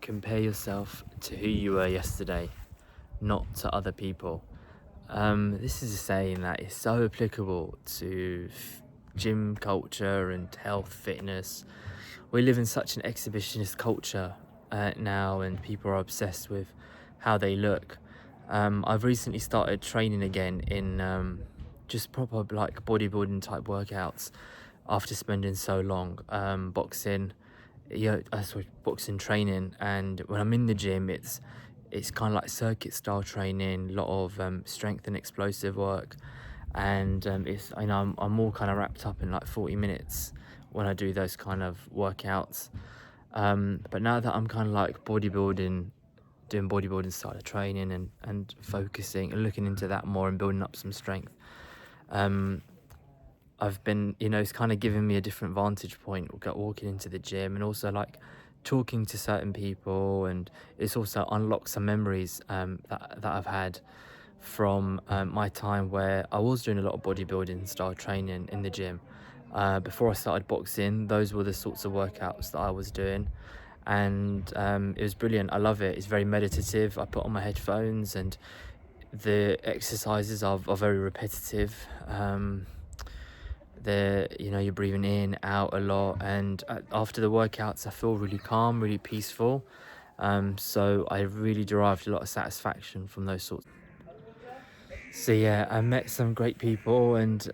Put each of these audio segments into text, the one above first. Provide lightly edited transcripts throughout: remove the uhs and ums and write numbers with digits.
compare yourself to who you were yesterday, not to other people. This is a saying that is so applicable to gym culture and health, fitness. We live in such an exhibitionist culture now, and people are obsessed with how they look. I've recently started training again in just proper like bodybuilding type workouts after spending so long boxing. Boxing training, and when I'm in the gym, it's kind of like circuit style training, a lot of strength and explosive work, and I'm more kind of wrapped up in like 40 minutes when I do those kind of workouts. But now that I'm kind of like doing bodybuilding style of training and focusing and looking into that more and building up some strength, I've been, it's kind of given me a different vantage point walking into the gym, and also like talking to certain people, and it's also unlocked some memories that I've had from my time where I was doing a lot of bodybuilding style training in the gym. Before I started boxing, those were the sorts of workouts that I was doing, and it was brilliant. I love it. It's very meditative. I put on my headphones, and the exercises are very repetitive. You're breathing in, out a lot, and after the workouts I feel really calm, really peaceful. So I really derived a lot of satisfaction from those sorts. So yeah, I met some great people, and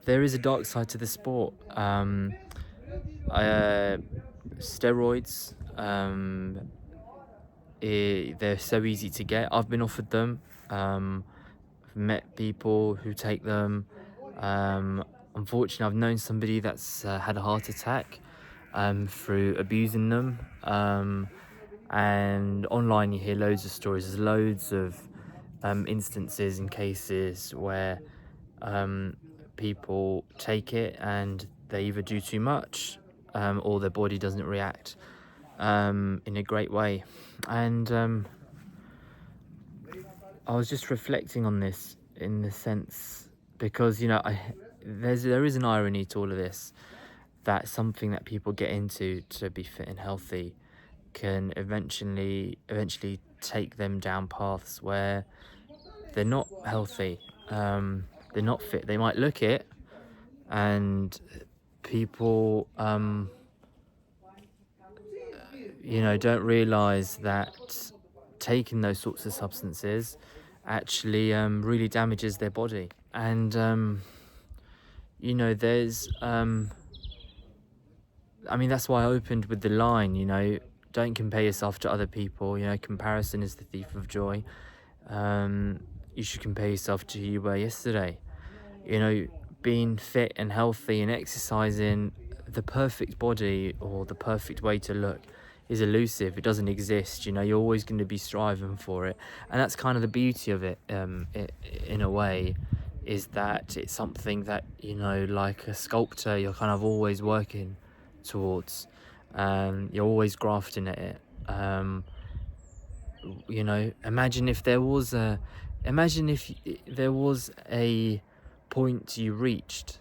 there is a dark side to the sport. Steroids, they're so easy to get. I've been offered them. I've met people who take them. Unfortunately, I've known somebody that's had a heart attack through abusing them. And online you hear loads of stories. There's loads of instances and cases where people take it and they either do too much or their body doesn't react in a great way. And I was just reflecting on this in the sense, because there is an irony to all of this, that something that people get into to be fit and healthy can eventually take them down paths where they're not healthy, they're not fit. They might look it, and people don't realize that taking those sorts of substances actually really damages their body. And there's that's why I opened with the line, don't compare yourself to other people. Comparison is the thief of joy. You should compare yourself to who you were yesterday. Being fit and healthy and exercising, the perfect body or the perfect way to look is elusive. It doesn't exist. You're always going to be striving for it, and that's kind of the beauty of it, in a way, is that it's something that like a sculptor, you're kind of always working towards. You're always grafting at it. Imagine if there was a point you reached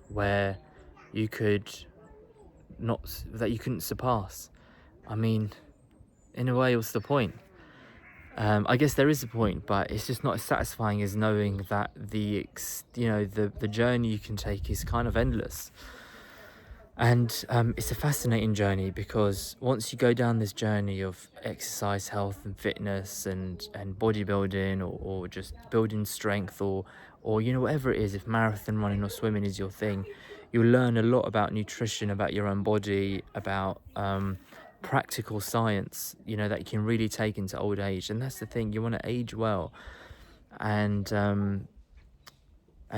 where you couldn't surpass. In a way, what's the point? I guess there is a point, but it's just not as satisfying as knowing that the journey you can take is kind of endless. And it's a fascinating journey, because once you go down this journey of exercise, health and fitness and bodybuilding, or just building strength, or whatever it is, if marathon running or swimming is your thing, you'll learn a lot about nutrition, about your own body, about practical science, that you can really take into old age. And that's the thing, you want to age well. And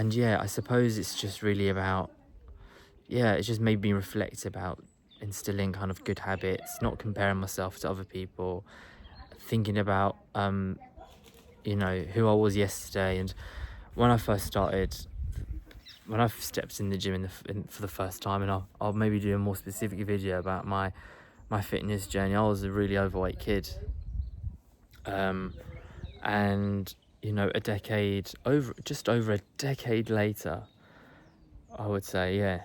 yeah, I suppose it's just really about, it's just made me reflect about instilling kind of good habits, not comparing myself to other people, thinking about who I was yesterday. And when I stepped in the gym for the first time, and I'll maybe do a more specific video about my fitness journey. I was a really overweight kid, and just over a decade later, I would say,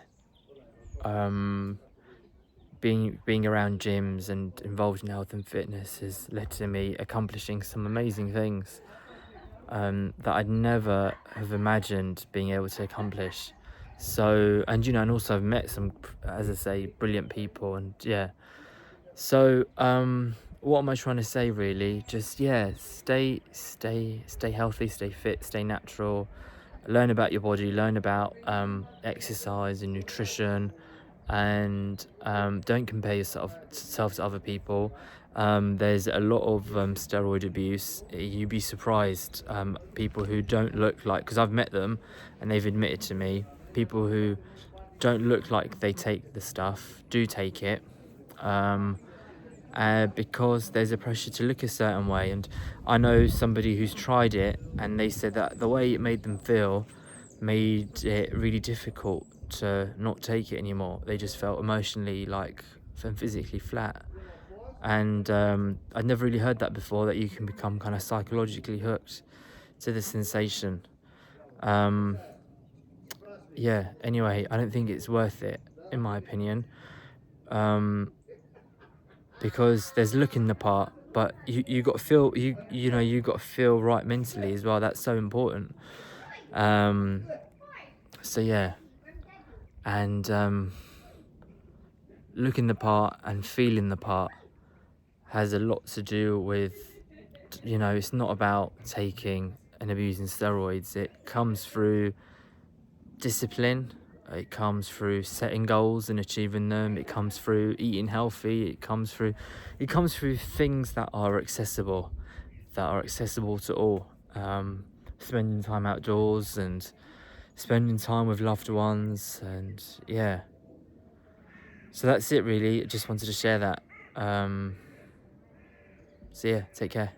being around gyms and involved in health and fitness has led to me accomplishing some amazing things that I'd never have imagined being able to accomplish. So, and and also I've met some, as I say, brilliant people, and yeah. So, what am I trying to say really? Just, yeah, stay healthy, stay fit, stay natural, learn about your body, learn about exercise and nutrition, and don't compare yourself to other people. There's a lot of steroid abuse. You'd be surprised, people who don't look like, because I've met them and they've admitted to me, people who don't look like they take the stuff do take it, because there's a pressure to look a certain way. And I know somebody who's tried it, and they said that the way it made them feel made it really difficult to not take it anymore. They just felt emotionally and physically flat. And I'd never really heard that before, that you can become kind of psychologically hooked to the sensation. Yeah, anyway, I don't think it's worth it, in my opinion, because there's looking the part, but you got to feel, you got to feel right mentally as well. That's so important. So yeah, and looking the part and feeling the part has a lot to do with, it's not about taking and abusing steroids. It comes through discipline, it comes through setting goals and achieving them, it comes through eating healthy, it comes through things that are accessible to all. Spending time outdoors and spending time with loved ones, and yeah, so that's it really. I just wanted to share that. So yeah, take care.